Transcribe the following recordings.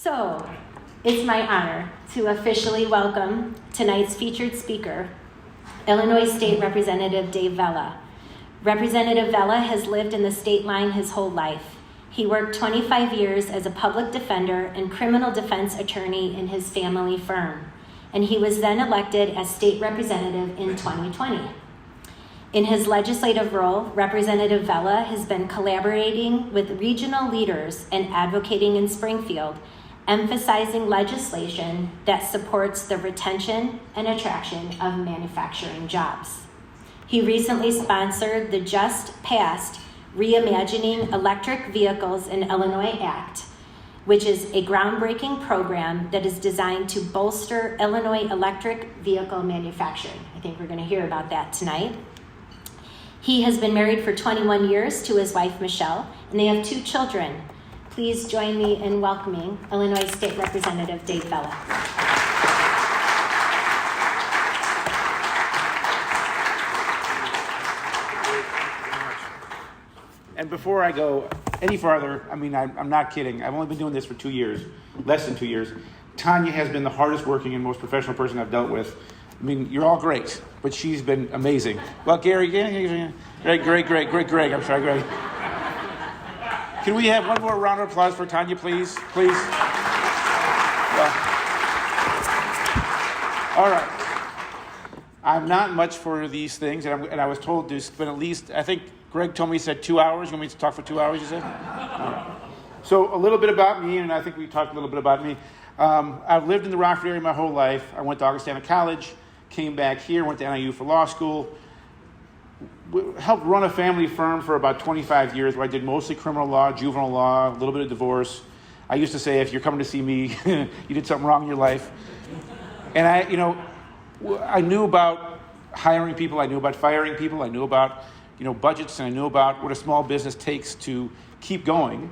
So, it's my honor to officially welcome tonight's featured speaker, Illinois State Representative Dave Vella. Representative Vella has lived in the state line his whole life. He worked 25 years as a public defender and criminal defense attorney in his family firm, and he was then elected as state representative in 2020. In his legislative role, Representative Vella has been collaborating with regional leaders and advocating in Springfield, emphasizing legislation that supports the retention and attraction of manufacturing jobs. He recently sponsored the just passed Reimagining Electric Vehicles in Illinois Act, which is a groundbreaking program that is designed to bolster Illinois electric vehicle manufacturing. I think we're going to hear about that tonight. He has been married for 21 years to his wife, Michelle, and they have 2 children. Please join me in welcoming Illinois State Representative Dave Vella. And before I go any farther, I'm not kidding. I've only been doing this for 2 years, less than 2 years. Tanya has been the hardest working and most professional person I've dealt with. You're all great, but she's been amazing. Well, Gary, Greg, I'm sorry, Greg. Can we have one more round of applause for Tanya, please? Please. Well, all right. I'm not much for these things, and I was told to spend at least, I think Greg told me he said 2 hours. You want me to talk for 2 hours, you said? All right. So a little bit about me, and I think we talked a little bit about me. I've lived in the Rockford area my whole life. I went to Augustana College, came back here, went to NIU for law school, helped run a family firm for about 25 years where I did mostly criminal law, juvenile law, a little bit of divorce. I used to say, if you're coming to see me, you did something wrong in your life. And I knew about hiring people, I knew about firing people, I knew about budgets, and I knew about what a small business takes to keep going.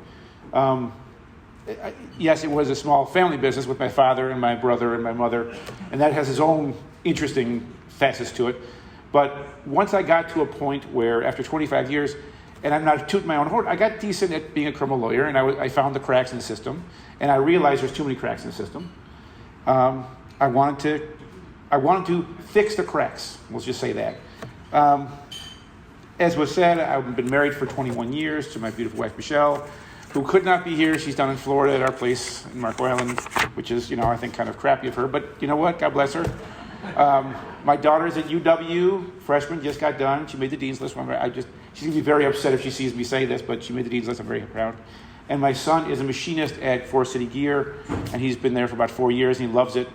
Yes, it was a small family business with my father and my brother and my mother, and that has its own interesting facets to it. But once I got to a point where, after 25 years, and I'm not tooting my own horn, I got decent at being a criminal lawyer, and I found the cracks in the system, and I realized there's too many cracks in the system. I wanted to fix the cracks. Let's just say that. As was said, I've been married for 21 years to my beautiful wife, Michelle, who could not be here. She's down in Florida at our place in Marco Island, which is, I think kind of crappy of her, but you know what? God bless her. My daughter's at UW, freshman, just got done. She made the dean's list. She's going to be very upset if she sees me say this, but she made the dean's list. I'm very proud. And my son is a machinist at Forest City Gear, and he's been there for about 4 years, and he loves it.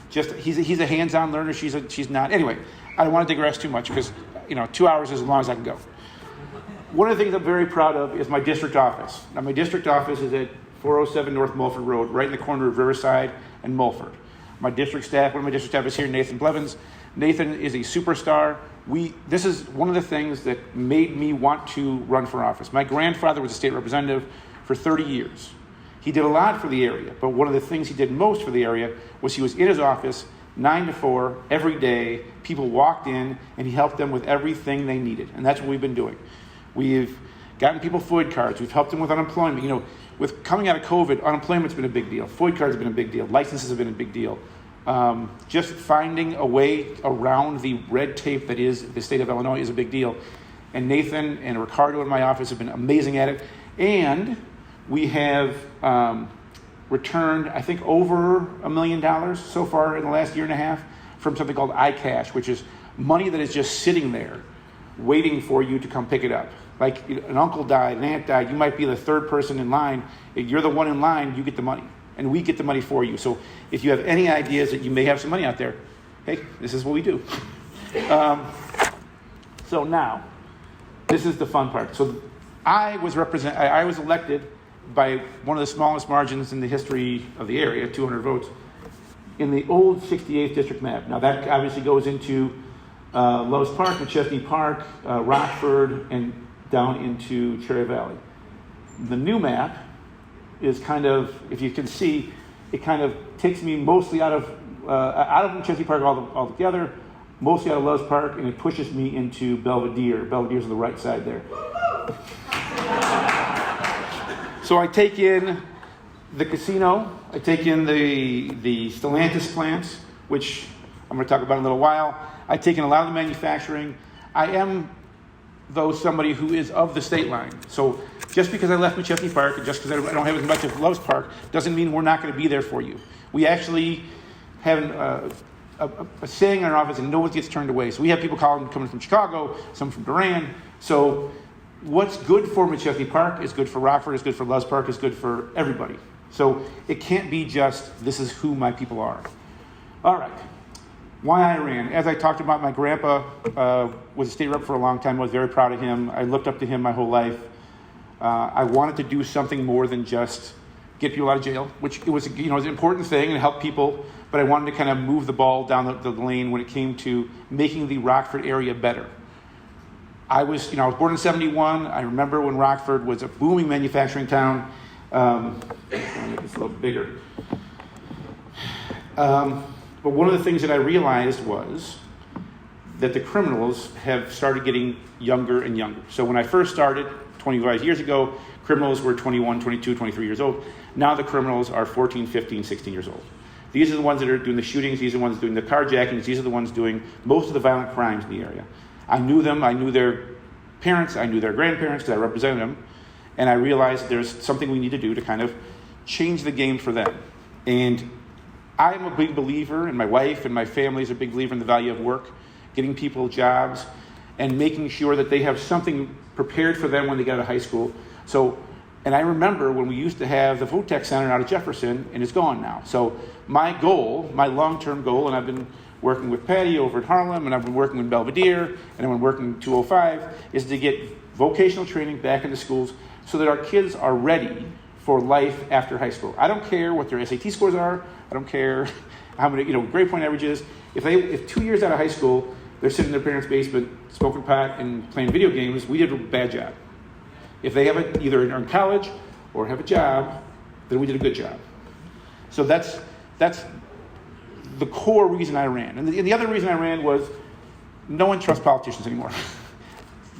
He's a hands-on learner. She's not. Anyway, I don't want to digress too much because 2 hours is as long as I can go. One of the things I'm very proud of is my district office. Now, my district office is at 407 North Mulford Road, right in the corner of Riverside and Mulford. My district staff, one of my district staff is here, Nathan Blevins. Nathan is a superstar. This is one of the things that made me want to run for office. My grandfather was a state representative for 30 years. He did a lot for the area, but one of the things he did most for the area was he was in his office 9 to 4 every day. People walked in, and he helped them with everything they needed, and that's what we've been doing. We've gotten people FOID cards. We've helped them with unemployment. With coming out of COVID, unemployment's been a big deal. FOID cards have been a big deal. Licenses have been a big deal. Just finding a way around the red tape that is the state of Illinois is a big deal. And Nathan and Ricardo in my office have been amazing at it. And we have returned, I think, over $1 million so far in the last year and a half from something called iCash, which is money that is just sitting there waiting for you to come pick it up. Like an uncle died, an aunt died, you might be the third person in line. If you're the one in line, you get the money. And we get the money for you. So if you have any ideas that you may have some money out there, hey, this is what we do. So now, this is the fun part. So I was elected by one of the smallest margins in the history of the area, 200 votes, in the old 68th district map. Now that obviously goes into Lowe's Park, McChesney Park, Rockford, and down into Cherry Valley. The new map is kind of, if you can see, it kind of takes me mostly out of McChesney Park altogether, mostly out of Lowe's Park, and it pushes me into Belvedere. Belvedere's on the right side there. So I take in The casino, I take in the Stellantis plants, which I'm going to talk about in a little while. I take in a lot of the manufacturing. I am, though, somebody who is of the state line. So just because I left McChesney Park, and just because I don't have as much of Loves Park, doesn't mean we're not going to be there for you. We actually have a saying in our office, and nobody gets turned away. So we have people coming from Chicago, some from Duran. So what's good for McChesney Park is good for Rockford, is good for Loves Park, is good for everybody. So it can't be just, this is who my people are. All right. Why I ran. As I talked about, my grandpa was a state rep for a long time. I was very proud of him. I looked up to him my whole life. I wanted to do something more than just get people out of jail, which it was, it was an important thing and help people, but I wanted to kind of move the ball down the lane when it came to making the Rockford area better. I was born in 71. I remember when Rockford was a booming manufacturing town. I'll make this a little bigger. But one of the things that I realized was that the criminals have started getting younger and younger. So when I first started 25 years ago, criminals were 21, 22, 23 years old. Now the criminals are 14, 15, 16 years old. These are the ones that are doing the shootings. These are the ones doing the carjackings. These are the ones doing most of the violent crimes in the area. I knew them. I knew their parents. I knew their grandparents because I represented them. And I realized there's something we need to do to kind of change the game for them. And I'm a big believer, and my wife and my family is a big believer in the value of work, getting people jobs, and making sure that they have something prepared for them when they get out of high school. So, and I remember when we used to have the Votech Center out of Jefferson, and it's gone now. So my goal, my long-term goal, and I've been working with Patty over at Harlem, and I've been working with Belvedere, and I've been working 205, is to get vocational training back into schools so that our kids are ready for life after high school. I don't care what their SAT scores are. I don't care how many, grade point averages. If 2 years out of high school, they're sitting in their parents' basement, smoking pot and playing video games, we did a bad job. If they have either in college or have a job, then we did a good job. So that's the core reason I ran. And the other reason I ran was no one trusts politicians anymore.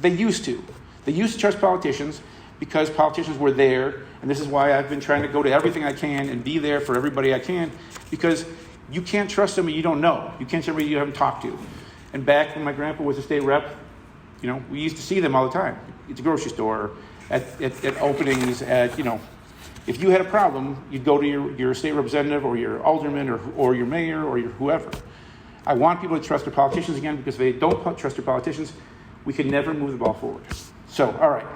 They used to. They used to trust politicians because politicians were there, and this is why I've been trying to go to everything I can and be there for everybody I can, because you can't trust somebody you don't know. You can't trust somebody you haven't talked to. And back when my grandpa was a state rep, we used to see them all the time at the grocery store, at openings, if you had a problem, you'd go to your state representative or your alderman or your mayor or your whoever. I want people to trust their politicians again, because if they don't trust their politicians, we can never move the ball forward. So, all right.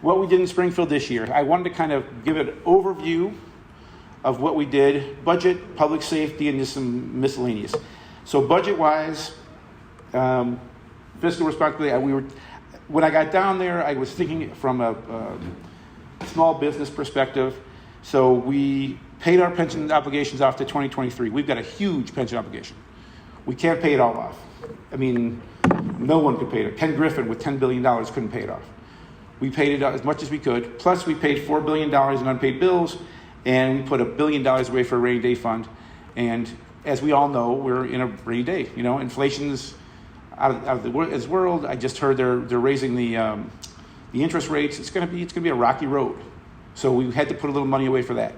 What we did in Springfield this year, I wanted to kind of give an overview of what we did, budget, public safety, and just some miscellaneous. So budget-wise, fiscal responsibility, when I got down there, I was thinking from a small business perspective. So we paid our pension obligations off to 2023. We've got a huge pension obligation. We can't pay it all off. I mean, no one could pay it. Ken Griffin with $10 billion couldn't pay it off. We paid it as much as we could. Plus, we paid $4 billion in unpaid bills, and we put $1 billion away for a rainy day fund. And as we all know, we're in a rainy day. Inflation's out of the world. I just heard they're raising the interest rates. It's going to be a rocky road. So we had to put a little money away for that.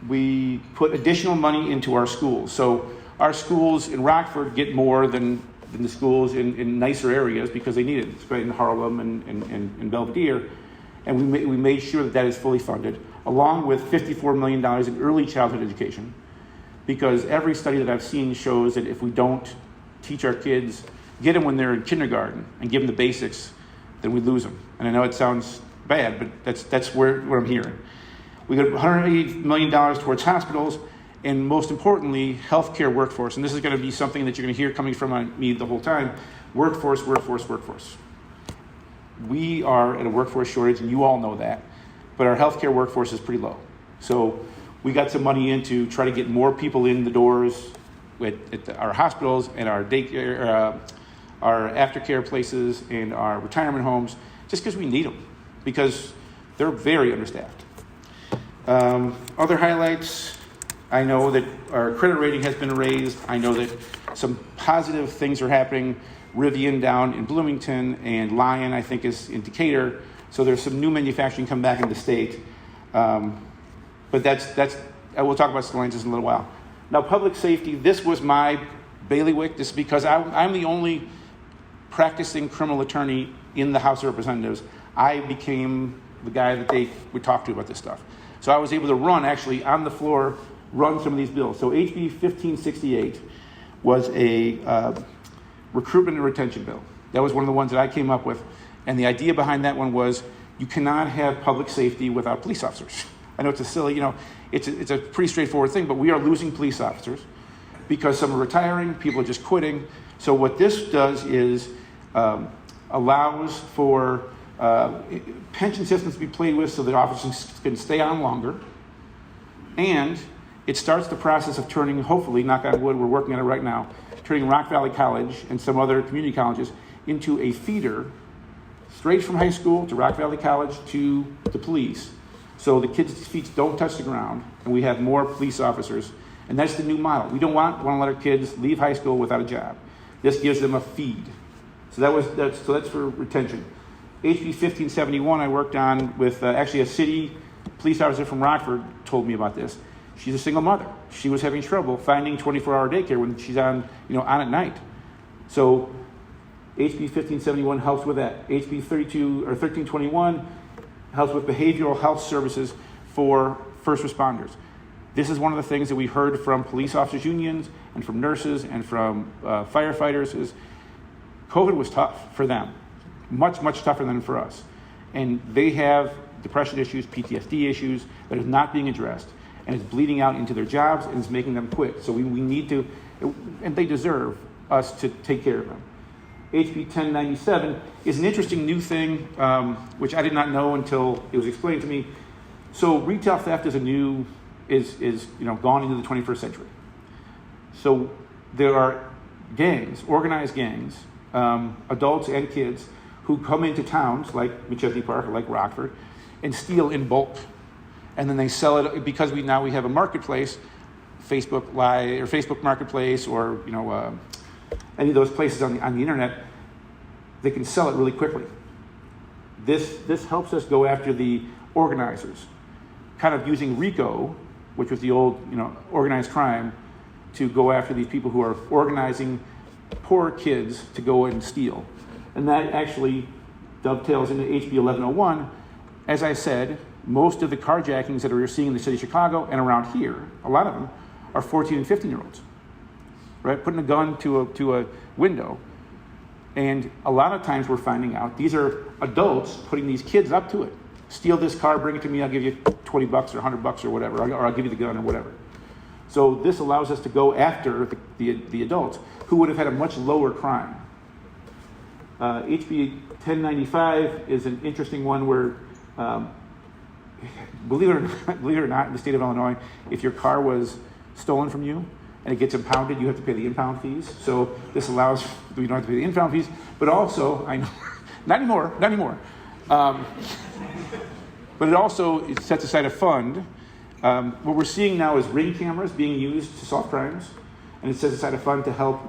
We put additional money into our schools. So our schools in Rockford get more than the schools in nicer areas because they need it, especially in Harlem and Belvedere. And we made sure that is fully funded, along with $54 million in early childhood education, because every study that I've seen shows that if we don't teach our kids, get them when they're in kindergarten and give them the basics, then we lose them. And I know it sounds bad, but that's what I'm hearing. We got $180 million towards hospitals, and most importantly, healthcare workforce. And this is going to be something that you're going to hear coming from me the whole time. Workforce. We are at a workforce shortage, and you all know that. But our healthcare workforce is pretty low. So we got some money in to try to get more people in the doors at our hospitals and our daycare, our aftercare places and our retirement homes, just because we need them, because they're very understaffed. Other highlights, I know that our credit rating has been raised. I know that some positive things are happening. Rivian down in Bloomington and Lion, I think, is in Decatur. So there's some new manufacturing come back in the state. But we'll talk about Stellantis in a little while. Now, public safety, this was my bailiwick. This is because I'm the only practicing criminal attorney in the House of Representatives. I became the guy that they would talk to about this stuff. So I was able to run, actually, on the floor, run some of these bills. So HB 1568 was a recruitment and retention bill. That was one of the ones that I came up with. And the idea behind that one was you cannot have public safety without police officers. I know it's a silly, it's a pretty straightforward thing, but we are losing police officers because some are retiring, people are just quitting. So what this does is allows for pension systems to be played with so that officers can stay on longer. And it starts the process of turning, hopefully, knock on wood, we're working on it right now, turning Rock Valley College and some other community colleges into a feeder straight from high school to Rock Valley College to the police. So the kids' feet don't touch the ground and we have more police officers. And that's the new model. We don't want to let our kids leave high school without a job. This gives them a feed. So that's for retention. HB 1571 I worked on with actually a city police officer from Rockford told me about this. She's a single mother. She was having trouble finding 24-hour daycare when she's on at night. So HB 1571 helps with that. HB 1321 helps with behavioral health services for first responders. This is one of the things that we heard from police officers unions and from nurses and from firefighters is COVID was tough for them, much, much tougher than for us. And they have depression issues, PTSD issues that is not being addressed. And it's bleeding out into their jobs and it's making them quit. So we need to, and they deserve us to take care of them. HB 1097 is an interesting new thing, which I did not know until it was explained to me. So retail theft is gone into the 21st century. So there are gangs, organized gangs, adults and kids who come into towns like McChesney Park or like Rockford and steal in bulk. And then they sell it because we have a marketplace, Facebook Live or Facebook Marketplace or any of those places on the internet. They can sell it really quickly. This helps us go after the organizers, kind of using RICO, which was the old organized crime, to go after these people who are organizing poor kids to go and steal. And that actually dovetails into HB 1101. As I said, most of the carjackings that we're seeing in the city of Chicago and around here, a lot of them, are 14 and 15-year-olds, right? Putting a gun to a window. And a lot of times we're finding out these are adults putting these kids up to it. Steal this car, bring it to me, I'll give you $20 or $100 or whatever, or I'll give you the gun or whatever. So this allows us to go after the adults who would have had a much lower crime. HB 1095 is an interesting one where, believe it or not, in the state of Illinois, if your car was stolen from you and it gets impounded, you have to pay the impound fees. So this allows, we don't have to pay the impound fees, but also, I know, not anymore. But it sets aside a fund. What we're seeing now is ring cameras being used to solve crimes, and it sets aside a fund to help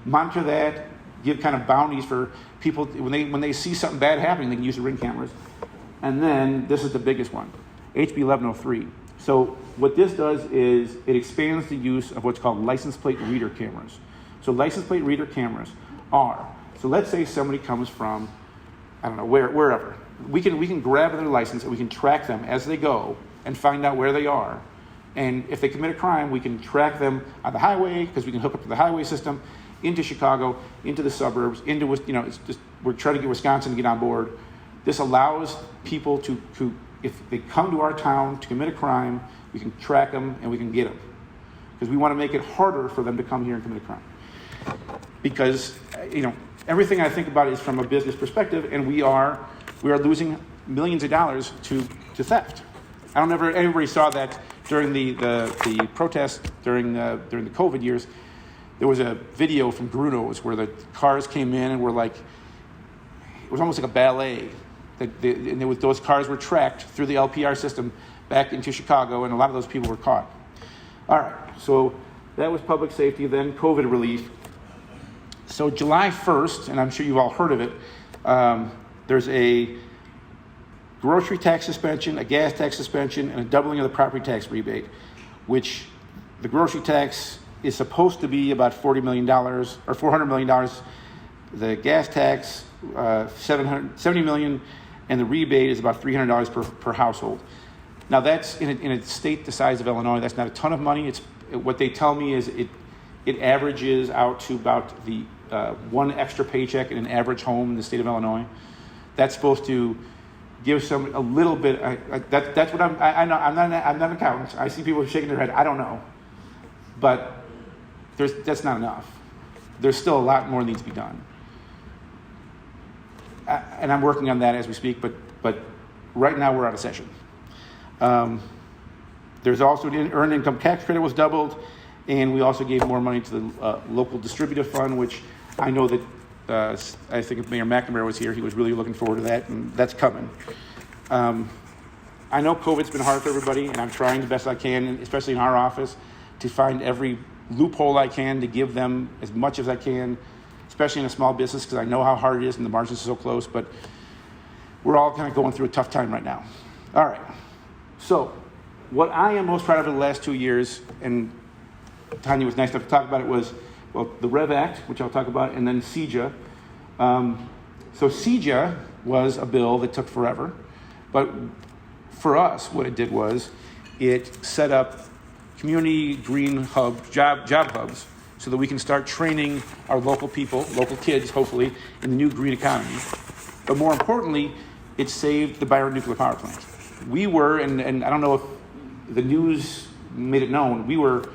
monitor that, give kind of bounties for people when they see something bad happening, they can use the ring cameras. And then this is the biggest one, HB 1103. So what this does is it expands the use of what's called license plate reader cameras. So license plate reader cameras are, so let's say somebody comes from, I don't know, wherever. We can grab their license and we can track them as they go and find out where they are. And if they commit a crime, we can track them on the highway because we can hook up to the highway system, into Chicago, into the suburbs, into, it's just, we're trying to get Wisconsin to get on board. This allows people to, if they come to our town to commit a crime, we can track them and we can get them. Because we want to make it harder for them to come here and commit a crime. Because, everything I think about is from a business perspective, and we are losing millions of dollars to theft. I don't know if everybody saw that during the protests during the COVID years. There was a video from Bruno's where the cars came in and were like, it was almost like a ballet. Those cars were tracked through the LPR system back into Chicago, and a lot of those people were caught. All right, so that was public safety, then COVID relief. So July 1st, and I'm sure you've all heard of it, there's a grocery tax suspension, a gas tax suspension, and a doubling of the property tax rebate, which the grocery tax is supposed to be about $40 million or $400 million. The gas tax, $70 million, and the rebate is about $300 per household. Now that's in a state the size of Illinois. That's not a ton of money. What they tell me is it averages out to about the one extra paycheck in an average home in the state of Illinois. That's supposed to give a little bit. That's what I know. I'm not an accountant. I see people shaking their head. I don't know, but that's not enough. There's still a lot more needs to be done, and I'm working on that as we speak. But right now we're out of session. There's also the earned income tax credit was doubled, and we also gave more money to the local distributive fund, which I know that I think if Mayor McNamara was here, he was really looking forward to that, and that's coming. I know COVID's been hard for everybody, and I'm trying the best I can, especially in our office, to find every loophole I can to give them as much as I can, especially in a small business, because I know how hard it is and the margins are so close, but we're all kind of going through a tough time right now. All right. So what I am most proud of in the last 2 years, and Tanya was nice enough to talk about it, was, well, the REV Act, which I'll talk about, and then CEJA. So CEJA was a bill that took forever, but for us, what it did was it set up community green hub, job hubs, so that we can start training our local people, local kids, hopefully, in the new green economy. But more importantly, it saved the Byron nuclear power plant. We were, and I don't know if the news made it known, we were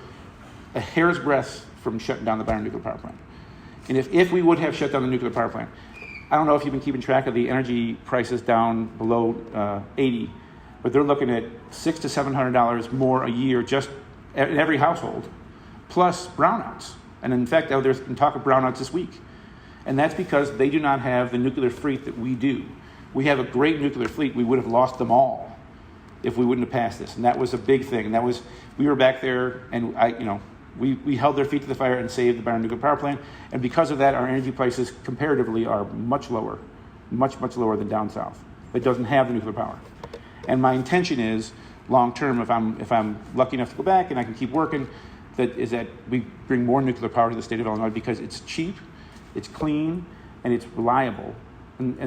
a hair's breadth from shutting down the Byron nuclear power plant. And if we would have shut down the nuclear power plant, I don't know if you've been keeping track of the energy prices down below 80, but they're looking at $600 to $700 more a year just in every household, plus brownouts. And in fact, there's been talk of brownouts this week. And that's because they do not have the nuclear fleet that we do. We have a great nuclear fleet. We would have lost them all if we wouldn't have passed this. And that was a big thing. And we were back there, and we held their feet to the fire and saved the Byron nuclear power plant. And because of that, our energy prices comparatively are much lower, much lower than down south. It doesn't have the nuclear power. And my intention is, long term, if I'm lucky enough to go back and I can keep working, that we bring more nuclear power to the state of Illinois because it's cheap, it's clean, and it's reliable, and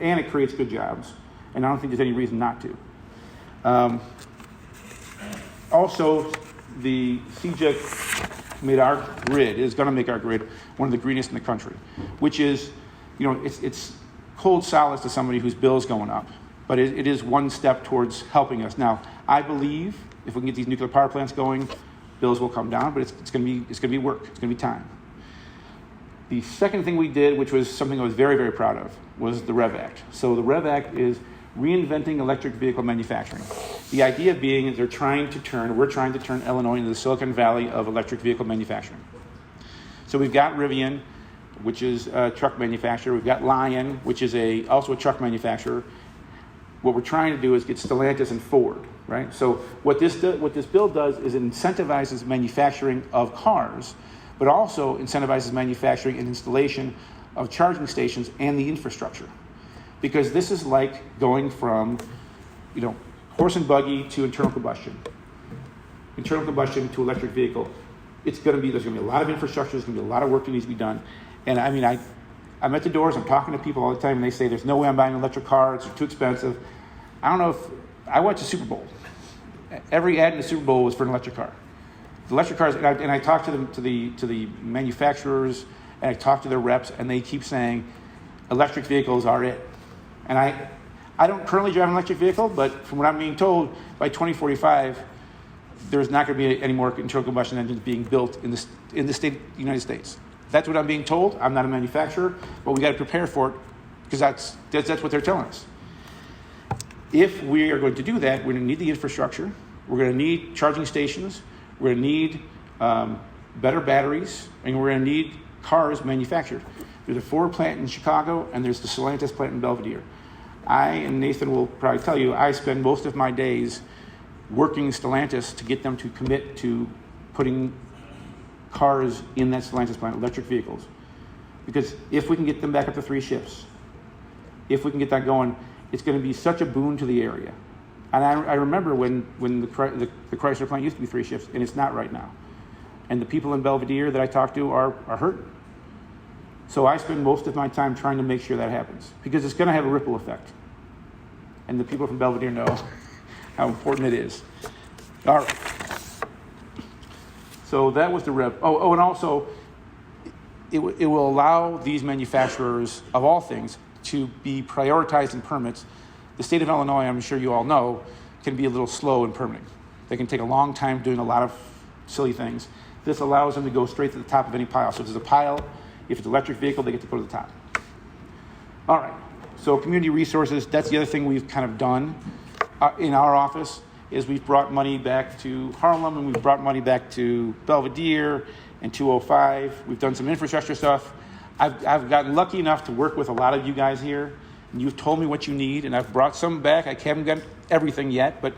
it creates good jobs. And I don't think there's any reason not to. Also, the CEJA is going to make our grid one of the greenest in the country, which is, it's cold solace to somebody whose bill is going up, but it is one step towards helping us. Now, I believe if we can get these nuclear power plants going, bills will come down, but it's going to be work. It's going to be time. The second thing we did, which was something I was very, very proud of, was the REV Act. So the REV Act is reinventing electric vehicle manufacturing. The idea being is we're trying to turn Illinois into the Silicon Valley of electric vehicle manufacturing. So we've got Rivian, which is a truck manufacturer. We've got Lion, which is also a truck manufacturer. What we're trying to do is get Stellantis and Ford, right? So what this bill does is it incentivizes manufacturing of cars, but also incentivizes manufacturing and installation of charging stations and the infrastructure. Because this is like going from, horse and buggy to internal combustion to electric vehicle. There's going to be a lot of infrastructure. There's going to be a lot of work that needs to be done. And I'm at the doors. I'm talking to people all the time, and they say, "There's no way I'm buying an electric car. It's too expensive." I don't know if I watch the Super Bowl. Every ad in the Super Bowl was for an electric car. The electric cars, and I talk to them, to the manufacturers, and I talk to their reps, and they keep saying, electric vehicles are it. And I don't currently drive an electric vehicle, but from what I'm being told, by 2045, there's not going to be any more internal combustion engines being built in the state of the United States. That's what I'm being told. I'm not a manufacturer, but we got to prepare for it because that's what they're telling us. If we are going to do that, we're going to need the infrastructure. We're going to need charging stations. We're going to need better batteries, and we're going to need cars manufactured. There's a Ford plant in Chicago, and there's the Stellantis plant in Belvedere. I, and Nathan will probably tell you, I spend most of my days working Stellantis to get them to commit to putting cars in that Stellantis plant, electric vehicles. Because if we can get them back up to 3 shifts, if we can get that going, It's going to be such a boon to the area. And I remember when the Chrysler plant used to be 3 shifts, and it's not right now. And the people in Belvedere that I talk to are hurting. So I spend most of my time trying to make sure that happens, because it's going to have a ripple effect. And the people from Belvedere know how important it is. All right. So that was the rev. Oh, and also, it will allow these manufacturers of all things to be prioritized in permits. The state of Illinois, I'm sure you all know, can be a little slow in permitting. They can take a long time doing a lot of silly things. This allows them to go straight to the top of any pile. So if there's a pile, if it's an electric vehicle, they get to go to the top. All right. So community resources, that's the other thing we've kind of done in our office, is we've brought money back to Harlem, and we've brought money back to Belvedere and 205. We've done some infrastructure stuff. I've gotten lucky enough to work with a lot of you guys here, and you've told me what you need, and I've brought some back. I haven't got everything yet, but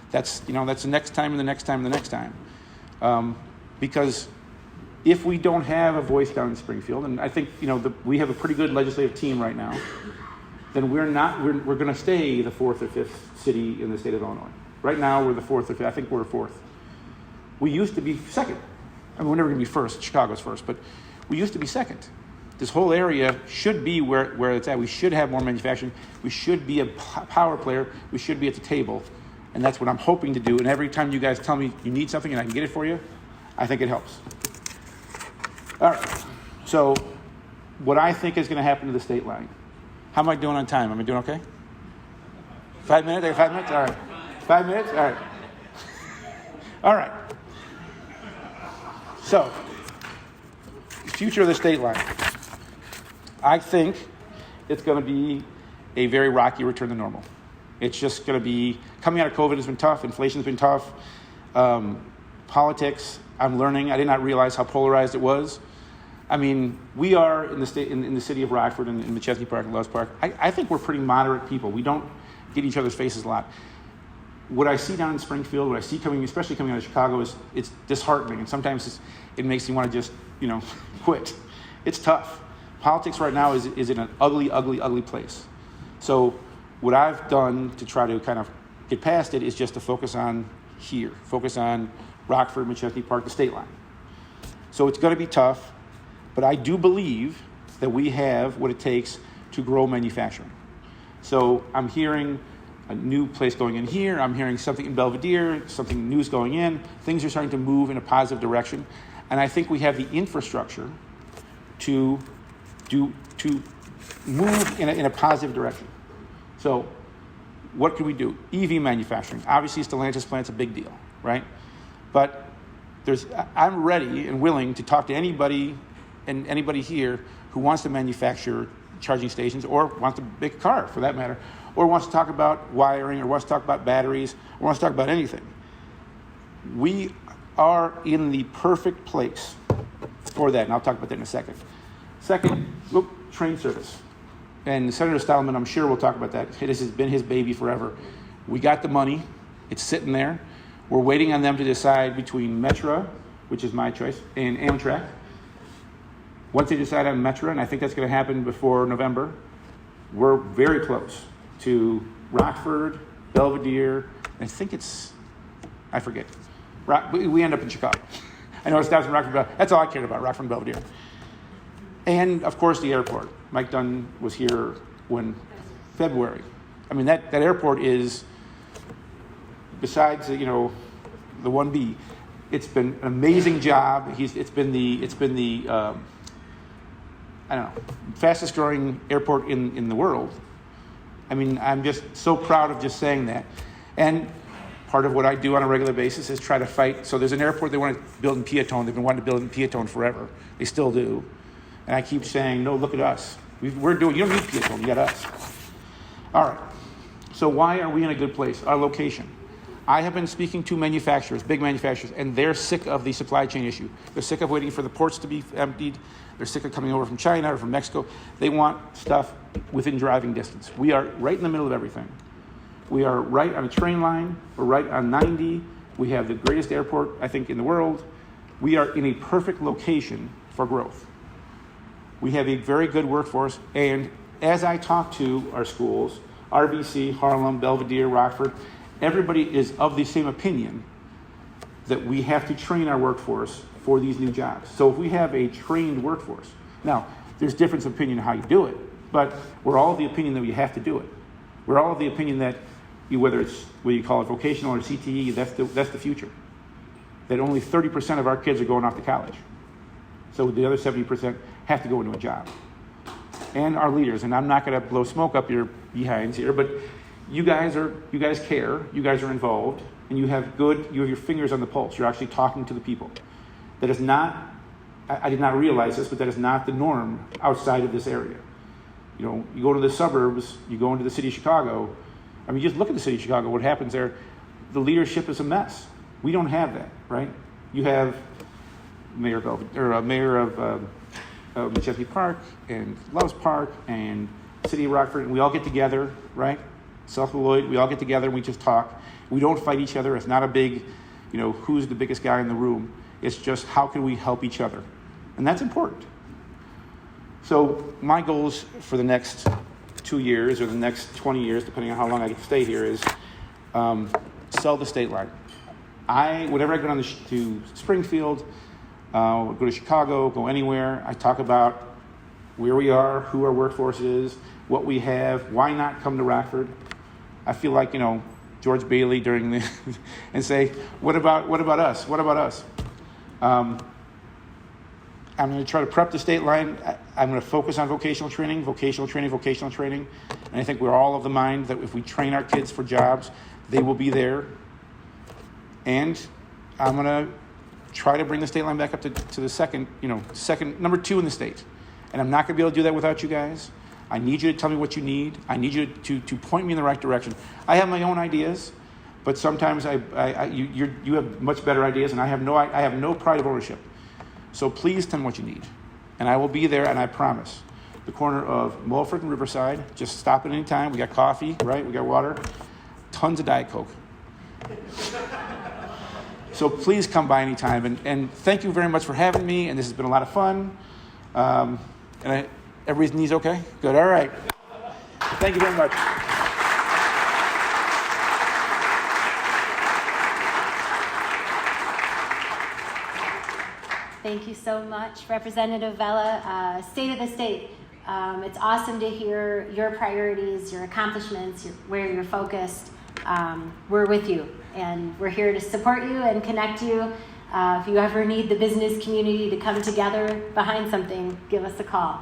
that's the next time and the next time and the next time. Because if we don't have a voice down in Springfield, and I think we have a pretty good legislative team right now, then we're going to stay the 4th or 5th city in the state of Illinois. Right now we're the 4th or 5th. I think we're 4th. We used to be 2nd. I mean, we're never going to be 1st. Chicago's 1st, but we used to be 2nd. This whole area should be where it's at. We should have more manufacturing. We should be a power player. We should be at the table, and that's what I'm hoping to do. And every time you guys tell me you need something and I can get it for you, I think it helps. All right. So what I think is going to happen to the state line. How am I doing on time? Am I doing okay? 5 minutes? I got 5 minutes? All right. 5 minutes? All right. All right. So, future of the state line. I think it's going to be a very rocky return to normal. It's just going to be, coming out of COVID has been tough. Inflation's been tough. Politics, I'm learning. I did not realize how polarized it was. I mean, we are in the state, in the city of Rockford and in McChesney Park and Loves Park. I think we're pretty moderate people. We don't get each other's faces a lot. What I see down in Springfield, what I see especially coming out of Chicago, is it's disheartening, and sometimes it makes me want to just quit. It's tough. Politics right now is in an ugly, ugly, ugly place. So what I've done to try to kind of get past it is just to focus on here, focus on Rockford, McChesney Park, the state line. So it's going to be tough. But I do believe that we have what it takes to grow manufacturing. So I'm hearing a new place going in here. I'm hearing something in Belvedere, something new's going in. Things are starting to move in a positive direction. And I think we have the infrastructure to move in a positive direction. So what can we do? EV manufacturing. Obviously, Stellantis plant's a big deal, right? But I'm ready and willing to talk to anybody here who wants to manufacture charging stations, or wants to make a car for that matter, or wants to talk about wiring, or wants to talk about batteries, or wants to talk about anything. We are in the perfect place for that, and I'll talk about that in a second. Second, train service. And Senator Stallman, I'm sure, will talk about that. This has been his baby forever. We got the money. It's sitting there. We're waiting on them to decide between Metra, which is my choice, and Amtrak. Once they decide on Metra, and I think that's going to happen before November, we're very close to Rockford, Belvedere, and I forget. We end up in Chicago. I know it stops in Rockford, but that's all I cared about, Rockford and Belvedere. And, of course, the airport. Mike Dunn was here February. I mean, that airport is, besides, the 1B, it's been an amazing job. It's been the fastest growing airport in the world. I mean, I'm just so proud of just saying that. And part of what I do on a regular basis is try to fight. So there's an airport they want to build in Peatone. They've been wanting to build in Peatone forever. They still do. And I keep saying, no, look at us. You don't need Peatone, you got us. All right. So why are we in a good place? Our location. I have been speaking to manufacturers, big manufacturers, and they're sick of the supply chain issue. They're sick of waiting for the ports to be emptied. They're sick of coming over from China or from Mexico. They want stuff within driving distance. We are right in the middle of everything. We are right on a train line. We're right on 90. We have the greatest airport, I think, in the world. We are in a perfect location for growth. We have a very good workforce, and as I talk to our schools, RVC, Harlem, Belvedere, Rockford, everybody is of the same opinion that we have to train our workforce for these new jobs. So if we have a trained workforce, now there's difference of opinion on how you do it, but we're all of the opinion that we have to do it. We're all of the opinion that whether you call it vocational or CTE, that's the future. That only 30% of our kids are going off to college. So the other 70% have to go into a job. And our leaders, and I'm not going to blow smoke up your behinds here, but you guys care, you guys are involved, and you have your fingers on the pulse. You're actually talking to the people. That is not, I did not realize this, but that is not the norm outside of this area. You go to the suburbs, you go into the city of Chicago. I mean, just look at the city of Chicago, what happens there. The leadership is a mess. We don't have that, right? You have mayor of Chesapeake Park and Loves Park and City of Rockford, and we all get together, right? South Lloyd, we all get together and we just talk. We don't fight each other. It's not a big, who's the biggest guy in the room. It's just how can we help each other? And that's important. So my goals for the next 2 years or the next 20 years, depending on how long I get to stay here, is sell the state line. Whenever I go down to Springfield, go to Chicago, go anywhere, I talk about where we are, who our workforce is, what we have, why not come to Rockford? I feel like, George Bailey during the, and say, what about us? What about us? I'm going to try to prep the state line. I'm going to focus on vocational training. And I think we're all of the mind that if we train our kids for jobs, they will be there. And I'm going to try to bring the state line back up to the second, number 2 in the state. And I'm not going to be able to do that without you guys. I need you to tell me what you need. I need you to point me in the right direction. I have my own ideas, but sometimes you have much better ideas, and I have no pride of ownership. So please tell me what you need, and I will be there. And I promise, the corner of Mulford and Riverside. Just stop at any time. We got coffee, right? We got water, tons of Diet Coke. So please come by anytime, and thank you very much for having me. And this has been a lot of fun. Everybody's knees okay? Good. All right. Thank you very much. Thank you so much, Representative Vella. State of the state. It's awesome to hear your priorities, your accomplishments, where you're focused. We're with you, and we're here to support you and connect you. If you ever need the business community to come together behind something, give us a call.